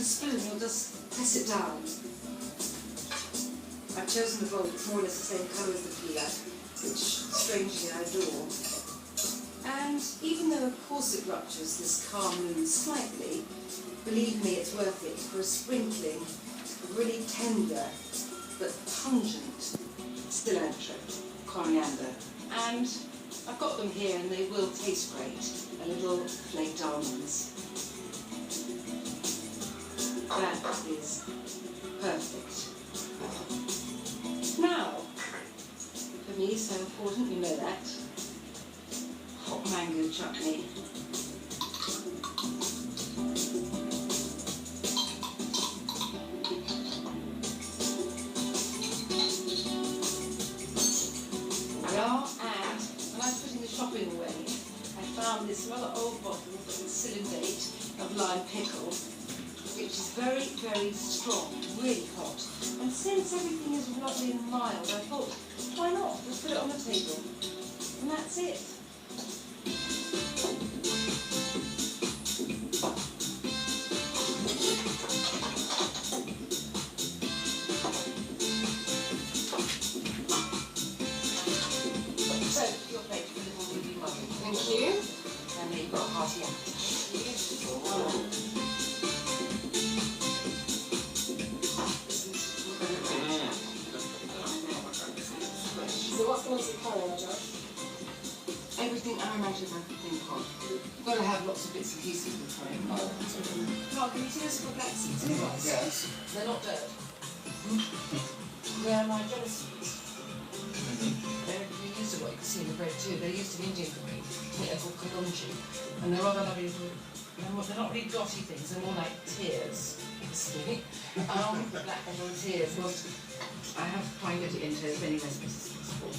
a spoon, you'll just press it down. I've chosen the bowl that's more or less the same colour as the peeler, which strangely I adore. And even though of course it ruptures this calm moon slightly, believe me it's worth it for a sprinkling of really tender but pungent cilantro, coriander. And I've got them here and they will taste great. A little flaked almonds. That is perfect. Now, for me, so important, you know that, hot mango chutney. There we are, and when I was putting the shopping away, I found this rather old bottle that was still in date of lime pickle, which is very, very strong, really hot. And since everything is lovely and mild, I thought, why not? Just put it on the table. And that's it. So, your plate for a little ruby muffin. Thank you. And then you've got a hearty appetite. So what's the most important, Josh? Everything I imagine I could think of. You've got to have lots of bits and pieces of the frame. Mark, can you see us for black seeds in rice? Yes. They're not dirt. They're my jelly seeds. They're used to what you can see in the bread too. They're used to Indian cooking. They're called kalonji. And they're rather lovely little, they're not really dotty things, they're more like tears. See? Black pepper tears. Well, I have to try and get it into as many recipes as possible.